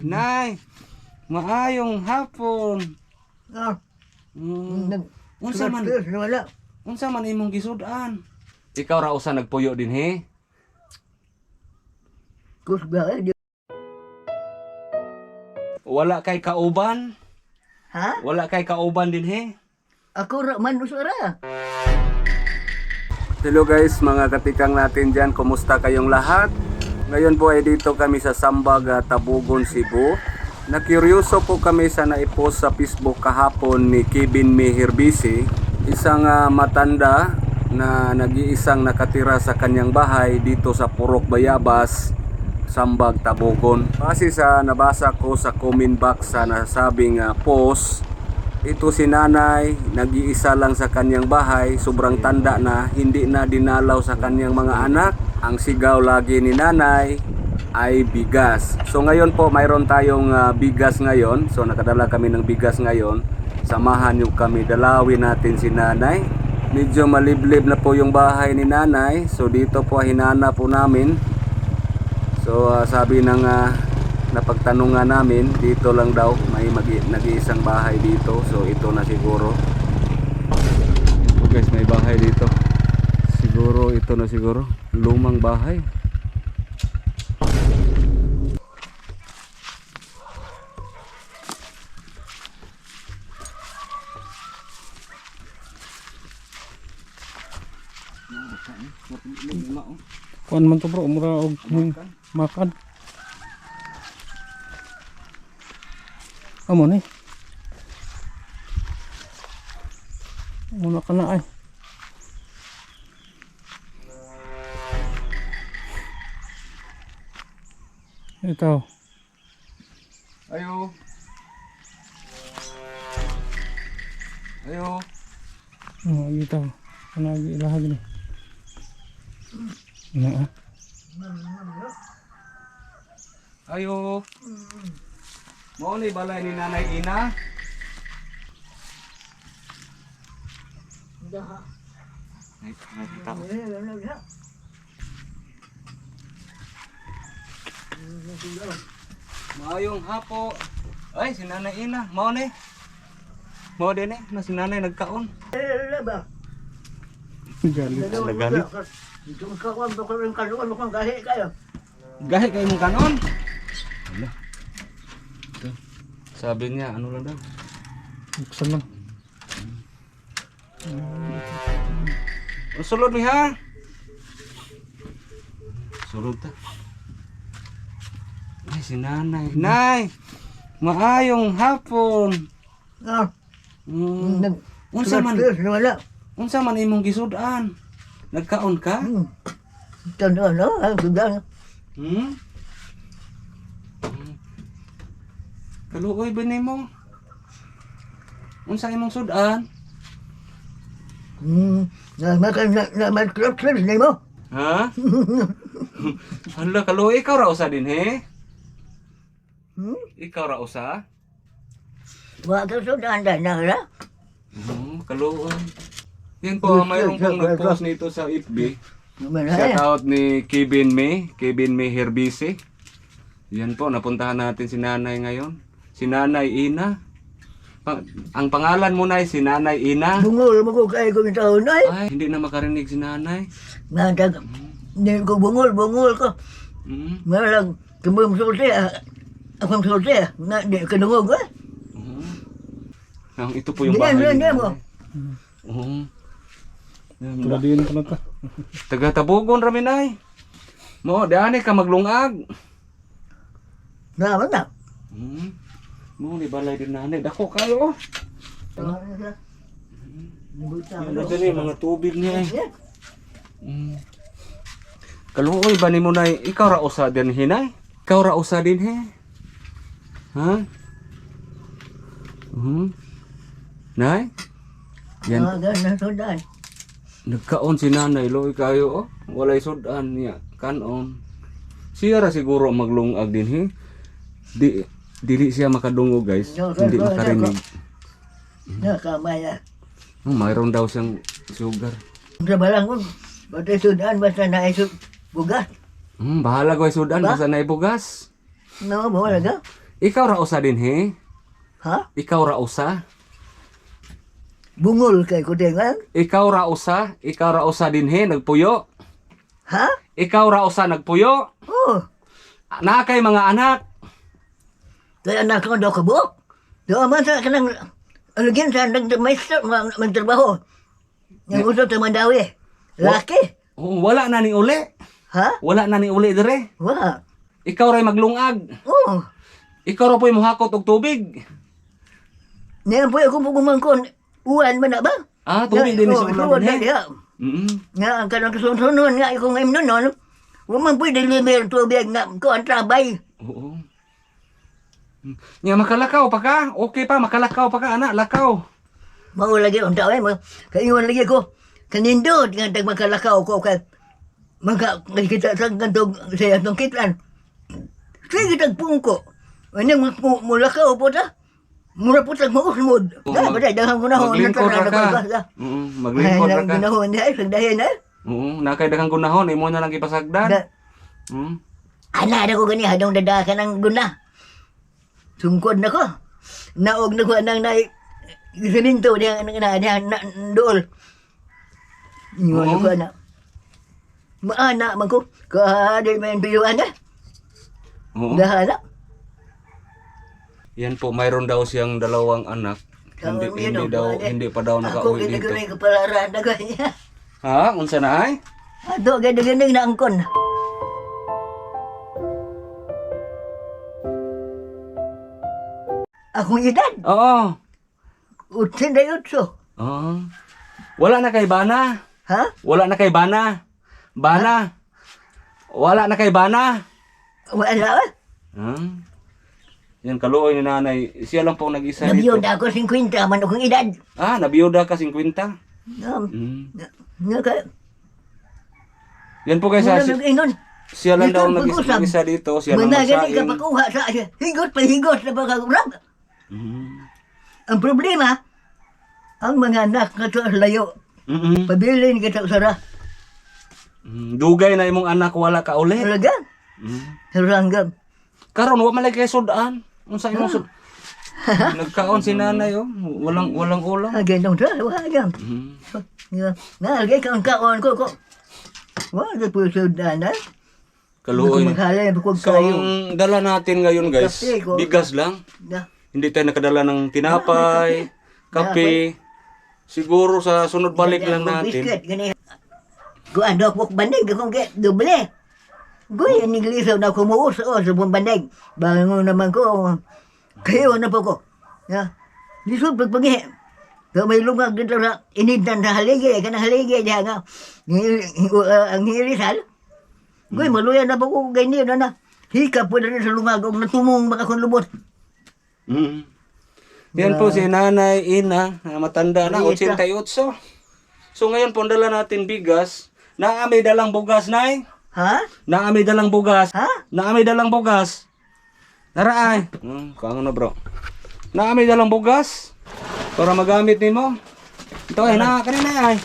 Nay, maayong hapon. Ah, Unsa man wala. unsa man imong gisudan? Ikaw ra usa nagpuyo din he. Kusga di. Wala kay kauban? Ha? Wala kay kauban din he. Ako ra man usara. Hello guys, mga katikang natin dyan. Kumusta kayong lahat? Ngayon po ay dito kami sa Sambag, Tabugon, Cebu. Nakuryoso po kami sa naipost sa Facebook kahapon ni Kevin Mehirbisi, isang matanda na nag-iisang nakatira sa kanyang bahay dito sa Purok Bayabas, Sambag, Tabugon. Base sa nabasa ko sa comment box sa nasabing post, ito si nanay, nag-iisa lang sa kanyang bahay, sobrang tanda na, hindi na dinalaw sa kanyang mga anak. Ang sigaw lagi ni nanay ay bigas. So ngayon po mayroon tayong bigas ngayon. So nakadala kami ng bigas ngayon. Samahan niyo kami, dalawin natin si nanay. Medyo maliblib na po yung bahay ni nanay. So dito po hinanap po namin. So sabi ng napagtanungan namin, dito lang daw may nag-iisang bahay dito. So ito na siguro. Ito guys, may bahay dito. Siguro ito na siguro, lumang bahay. Kuan man to bro, mura og makan. Amo ni. Muna ka na ay. Ito. Ayo. Ayo. Oh, ito. Ano ilahag ni? Ano ah? Ayo. Mo ni balay ni Nanay Ina. Dah. Ay, tao. Maayong hapo. Ay, si Nanay Ina, mao ni. Mao din eh, na si Nanay nagkaon. Ba. Galit. Nagalit. Ito ka wan ko rin kaluan mo kang gahi kayo. Gahi kay mong kanon. Hala. Ito. Sabi niya, ano lang daw? Buksan lang. Sulod mi ha. Sulod ta. Ay, si Nanay. Nay! Maayong hapon. Ah, Unsa man wala. unsa man imong gisudan? Nagkaon ka? Tanda no, ang ganda. Hmm? Kaluoy ba nimo? Unsa imong sudan? Na man club ni mo. Ha? Hala, kaluoy ikaw ra usa din he? Ikaw ra usa? Wa ka sudan na ra. Kaluoy. Yan po, mayroon pong nag-post nito sa FB. Shout out ni Kevin Mehirbisi. Yan po, napuntahan natin si Nanay ngayon. Si Nanay Ina. Ang pangalan mo na ay si Nanay Ina. Bungol mo ko kay ko taon ay. Ay, hindi na makarinig si Nanay. Nantag. Ni ko bungol ko. Malang kumum sulti. Akong sulti. Na di kanungog ah. Ito po yung bahay ni Hindi Nanay. mo. Tuladiin ko na ta. Taga Tabugon rami nay. Mo, diani ka maglungag. Na na. Mo ni balay din nanay. Dako kayo. Ano din mga tubig niya eh. Kaluoy ba ni mo nay? Ikaw ra usa din hinay? Ikaw ra usa din he? Ha? Nay? Yan. Na sudan. Nagkaon si Nanay, loy kayo oh. Walay sudan niya, kanon. Siya ra siguro maglungag din he. Dili siya makadungog guys. Hindi makarinig. Na kamaya. Mayroon daw siyang sugar. Sa balang ko. Basta sudan basta na bugas. Bahala ko ay sudan Ba? basta na ibugas. No, mo na ga. Ikaw ra usa din he? Ha? Ikaw ra usa? Bungol kay ko dengan. Ikaw ra usa? Ikaw ra usa din he nagpuyo? Ha? Ikaw ra usa nagpuyo? Oh. Naa kay mga anak? Kaya anak ko daw kabuk. Daw man sa kanang alugin sa nagmaister magtrabaho. Yang uso sa Mandawi. Laki. Oh, wala na ni uli. Ha? Wala na ni uli dire. Wa. Ikaw ray maglungag. Oh. Ikaw ra po'y muhakot og tubig. Ngayon po ako pagumangkon. Uwan man na ba? Ah, tubig din sa ulan din he. Nga, ang kanang kasunod nga, kung ngayon nun, waman po'y deliver tubig nga, ko ang trabay. Oo. Nga makalakaw pa ka? Okay pa, makalakaw pa ka, anak, lakaw. Mau lagi, ang tao kaingon lagi ko, kanindot, nga tag makalakaw ko, kay, kita sa gantong, sa atong kitlan. Sige tag pungko. Ano, mulakaw po ta? Mura po tag mausmod. Kaya ba tayo, dagang gunahon. Maglingkod ra ka. Maglingkod ra ka. Gunahon niya, sagdahin na. Oo, nakay daghang gunahon, imo na lang ipasagdan. Ana na ko gani, hadong dadakan ng guna. Sungkod na ko. Naog na ko nang na sininto niya dool. Ingon ko na. Maana man ko. Kahadil may piyuan na. Oo. Dahala. Yan po, mayroon daw siyang dalawang anak. Hindi pa daw nakauwi dito. Ako gini kapalaran na kanya. Ha? Unsa na ay? Ato, ganda-ganda na angkon. Akong edad, Oo. 88. Oo. Wala na kay Bana. Ha? Wala na kay Bana. Bana. Wala na kay Bana. Wala ba? Yan, kaluoy ni nanay. Siya lang pong nag-isa Nabiyod dito. ako 50, man akong edad. Ah, nabiyuda ka 50. Nga ka, Yan po guys, wala nag-ingon. siya lang daw Ito, pag-usap. nag-isa dito. Siya lang Managani ka magsaing. pakuha sa higot pa higot na pagkakurap. Ang problema, ang mga anak nga sa layo, pabilin kita usara. Dugay na imong anak wala ka uli. Talaga? Saranggam. Karon wa man lagi kay sudan. Unsa imong sud? Nagkaon si nanay oh. Walang ulam. Agay nung sa, wagam. Nalagay ka ang kaon ko. Wala po sudan ha? Kaluoy. Maghalay po So, kayo. ang dala natin ngayon guys, Kape ko. bigas lang. Na. Hindi tayo nakadala ng tinapay, kape. Siguro sa sunod balik lang natin. Biscuit, gani. Kuan daw po bandig, kung doble. Goy, ang Inglesaw na kumuus sa buong bandig. Bangon naman ko, kayo na po ko. Ya. Lisod pagpagi. So may lungag dito na inidan sa haligi, kanang haligi diha nga. Ang hirisal. Goy, maluyan na po ko ganyan na. Hika po na rin sa lungag, og natumong makakon lubot. Yan po si Nanay Ina, matanda na, Rita. 88. So ngayon po, dala natin bigas. Naami dalang bugas, Nay. Ha? Naami dalang bugas. Ha? Naami dalang bugas. Naraay. Kaano na bro. Naami dalang bugas. Para magamit nimo. Ito ay, kanina ay.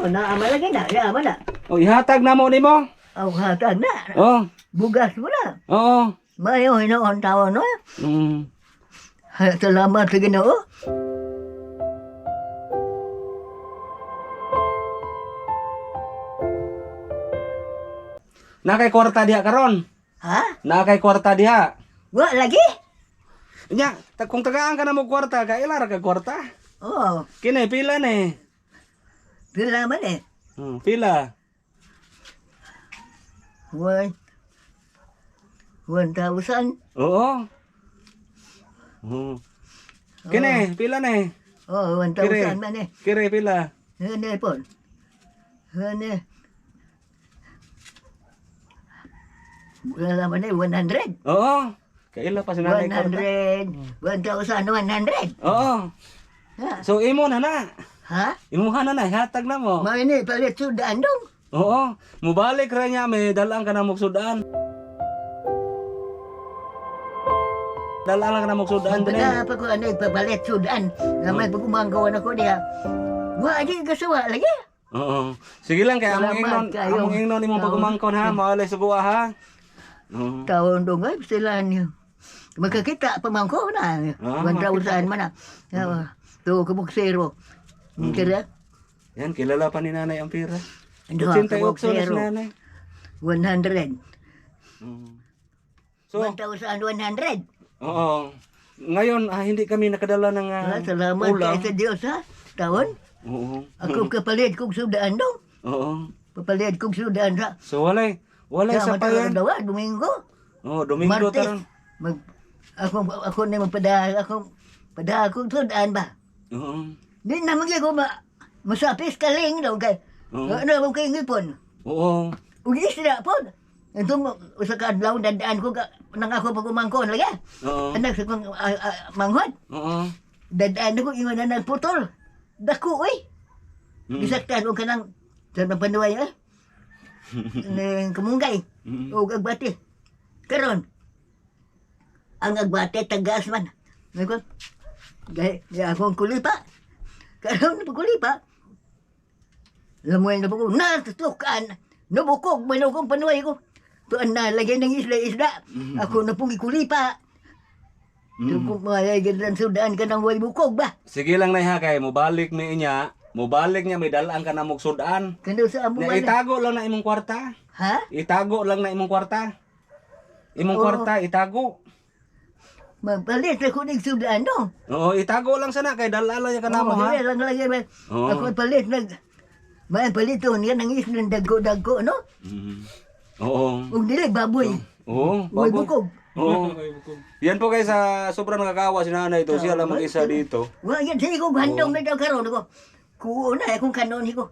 O, naamalagay na, yaman na. O, ihatag na mo nimo. Ang hatag na. Oh. Bugas mo na. Oo. Mayo, hinoon tawon, no? Salamat sa Ginoo. Nakay kwarta diha karon. Ha? Nakay kwarta diha. Wa lagi? Nya, kung tagaan ka na mo kwarta, kaila ra ka kwarta. Oh, Kinay pila ni. pila man eh. Pila. 1,000. Oo. Kini, pila ni. Oh, Kire. 1,000 man eh. Kire pila. Ano po? Ano? Wala man eh, 100. Oo. Kaila pa si nanay kwarta. 100. 1,100. Oo. Ha? So imo na na. Ha? Imuha na na, hatag na mo. Maini, palit sudan dong. Oo. Mubalik ra niya, may dalang ka na mo sudan. Dalang lang ka na mo sudan din. Pagka pa ko ano, papalit sudan. Namay pagkumanggawan ako niya. Wa, di kasuwa lagi. Oo. Sige lang kay among ingnon, Salamat kayo. among ingnon imong pagumangkon ha, maalay sa buwa ha. Oo. Taon dong ay, sila niyo. Magkakita pamangko na. Ah, 1,000 man na. To kabuksero. Kira? Yan, kilala pa ni nanay ang pira. Ando, 88 na si kabuksero. nanay. 100. So, 1,100. oo. Ngayon, hindi kami nakadala ng Salamat ulam. kay sa Diyos ha. Taon. Oo. Ako kapalit kong sudaan dong. Oo. Papalit kong sudaan sa. So, walay sa payan. Dawa, Domingo. Oo, Domingo Martes. taron. Ako na magpada akong sudaan ba. Oo. Di naman ko masapis kaling daw kay. Oo. Ano mo kay ngipon? Oo. Ug isda po. Ito usa ka adlaw dadaan ko nang ako pagumangkon lagi. Oo. Anak sa kong manghod. Oo. Dadaan ko ingon na nagputol. Dako oy. Gisaktan ko kanang sa panuway Neng kemunggay. O agbati. Karon. Ang agbati tagas man. Ngayon. Gaya akong kulipa. Karon na kulipa. Lamoy na po ko. Natutukan. Nabukog. Manaw kong panuway ko. Tuan na lagay ng isla-isla. Ako na pong ikulipa. Kung mayayagan sudaan ka ng way bukog ba? Sige lang na kay mobalik mi inya. Mobalik niya may dalaan ka na mugsudan. Kano sa amo Na man. itago lang na imong kwarta. Ha? Itago lang na imong kwarta. Imong Oo. kwarta itago. Magpalit ako ng sudaan no? Oo, itago lang sana kay dalala niya ka na mo ha. Lang lagi ba? Oo. Ako palit may palito niya ng islang dagko-dagko no? Oo. Ug dili baboy. Oo, Way baboy. bukog. Oo. Yan po guys, sa sobrang nakakawa si nanay ito, siya lang mag-isa dito. Wa yan say ko handong na daw karon ko. Kuuna akong kanon ko.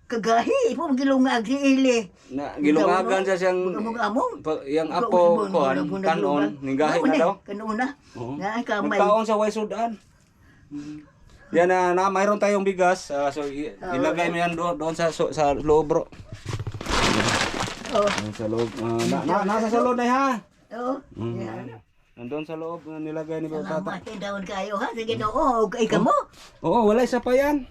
Kagahi po gilungag si Ili. Na gilungagan siya siyang Among. yang apo koan kanon ninggahi na daw. Kanuna. Oo. Na kamay. Nagkaon sa way sudan. Yan na mayroon tayong bigas. So ilagay mo yan doon sa loob bro. Oh. Sa loob. Nasa sa loob na ha. Oh. Yan. Nandun sa loob nilagay ni Tata. Salamat kay daon kayo ha. Sige no. Kay kamo. Oo, wala isa pa yan.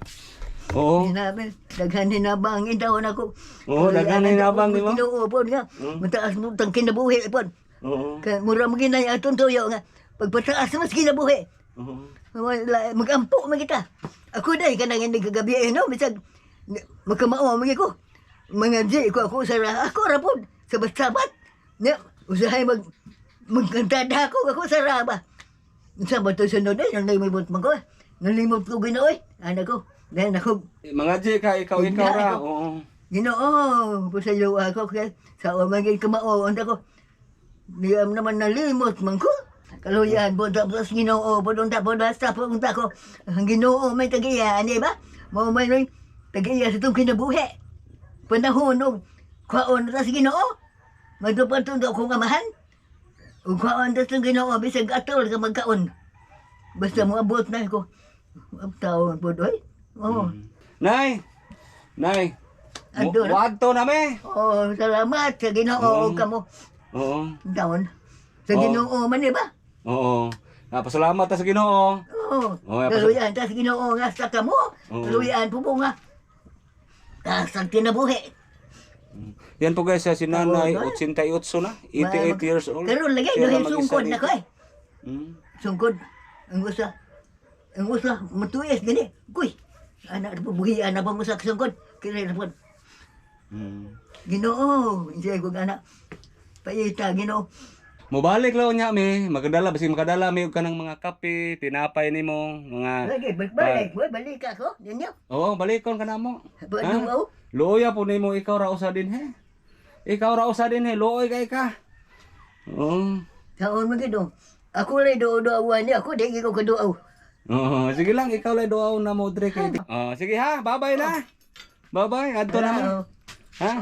Oo. Sinabi, daghan hinabangin daw ako. Oo, daghan hinabang ni mo. Kinuupon nga. Mataas mo tang kinabuhi po. Oo. Kaya mura mo ginay atong tuyo nga. Pagpataas mas kinabuhi. Oo. Magampo mo kita. Ako dahil ka nang hindi kagabi no. Bisag magkamao mo ko. Mga di ko ako sa ako rapod. Sabat-sabat. Usahay magkantada ako sa raba. Sa bato sunod ay nalimot mo ko. Nalimot ko ginoy. Anak ko. Dahil ako, Mga G ka, ikaw ra. Oo. Ginoo, pusayo ako kaya sa umagay kumao, onda ko. Diyam naman nalimot man ko. Kaluyan po tapos ginoo po doon tapos basta po unta ko. Ang ginoo may tagiya, di ba? Mau may rin tagiya sa itong kinabuhi. Panahon o kwaon tas ginoo. Magdupan itong akong amahan. O kwaon tas itong ginoo, bisag atol ka magkaon. Basta mo abot na ko. Taon po doy. Oo. Nay. Ando na. Wadto na me. Oh, salamat sa Ginoo kamo. Oo. Taon. Sa Ginoo man di ba? Oo. Pasalamat ta sa Ginoo. Oo. Oh, Kaluyan ta sa Ginoo nga sa kamo. Oo. Kaluyan po po nga. Kasang tinabuhi. Yan po guys, si nanay, Oo, 88 na, 88 years old. Karon lagi Siya dahil lang mag-isa sungkod na dito. ko eh. Mm. Ang usa matuyes gani. Kuy. Anak po buhi anak pa mo sa sungkod. Kaya po. Mm. Ginoo, siya ko anak. Paita Ginoo. Mobalik lang niya mi, makadala mi og kanang mga kape, tinapay nimo, mga Lagi balik ako. Dinyo. Oo, balikon ka na mo. Ano mo? Luoya po nimo ikaw ra usa din he. Ikaw ra usa din he, luoy kay ka. Oo. Taon mo gido. Ako lay do-doawan niya. Ako di ko kaduaw. Oo, sige lang ikaw lay duaw na mo dre kay. Sige ha, bye-bye na. Bye-bye, adto na mo. Ha?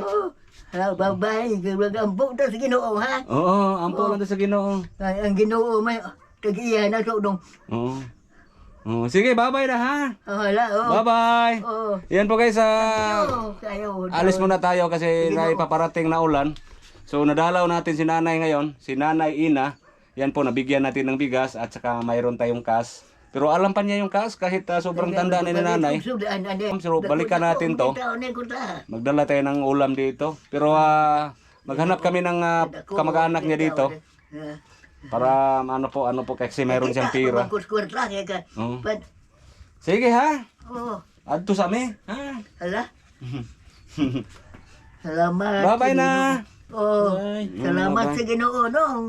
Hello, bye-bye. Gagampo to sa Ginoo, ha? Oo, ampo lang to sa Ginoo. Ay, ang Ginoo may tagiya na so dong. Oo. Oo, sige, bye-bye na ha. Hala, oh. Bye-bye. Oh. Yan po guys, Kayo. alis muna tayo kasi may paparating na ulan. So nadalaw natin si nanay ngayon, si nanay Ina. Yan po, nabigyan natin ng bigas at saka mayroon tayong cash. Pero alam pa niya yung cash kahit sobrang tanda ni nanay. So balikan natin to. Magdala tayo ng ulam dito. Pero maghanap kami ng kamag-anak niya dito. Para ano po kasi mayroon siyang pira. Kuskurta kaya ka. Oo. But, Sige ha. oh, Adto sa amin. Ha. hala. Salamat. Bye-bye na. Oh, Bye. salamat sa Ginoo nung.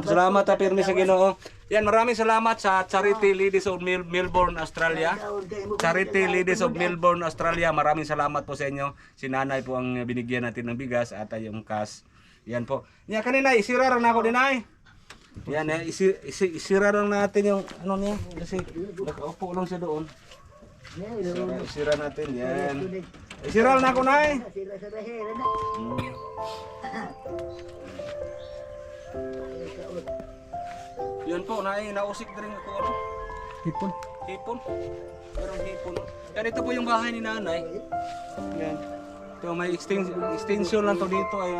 Salamat ta pirmi sa Ginoo. Yan, maraming salamat sa Charity Ladies of Melbourne, Australia. Charity Ladies of Melbourne, Australia. Maraming salamat po sa inyo. Si Nanay po ang binigyan natin ng bigas at yung cash. Yan po. Yan kanina isira lang ako din ay. Yan isira lang natin yung ano niya kasi nakaupo lang siya doon. Isira natin yan. Isira lang ako nay. Sila sa bahera na. Yan po, nausik na rin ako ano. Hipon. Hipon. Parang hipon. Yan, ito po yung bahay ni nanay. Yan. Ito, may extension lang to dito. Ay,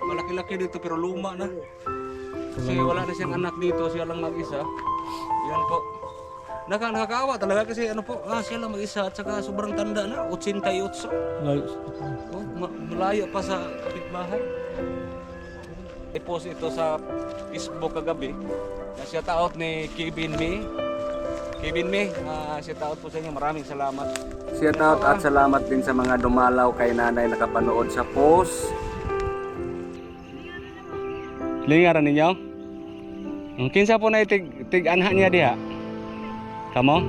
malaki-laki dito pero luma na. Kasi wala na siyang anak dito. Siya lang mag-isa. Yan po. Nakakaawa talaga kasi ano po, siya lang mag-isa at saka sobrang tanda na. 88. Layo. Oh, malayo pa sa kapitbahay. I-post ito sa Facebook kagabi. Shout out ni Kevin May. Shout out po sa inyo. Maraming salamat. Shout out at salamat din sa mga dumalaw kay nanay nakapanood sa post. Lingaran ninyo? Kinsa po na tig anha niya diha? Kamo?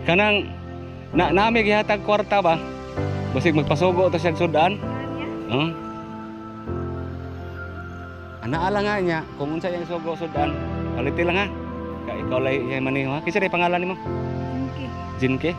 Kanang nami gihatag kwarta ba? Basig magpasugo to siya sudan? Anaala nga niya kung unsa yang sugo sudan. Paliti lang ha. Ikaw lay maniho ha. Kinsa day pangalan nimo? Jinke.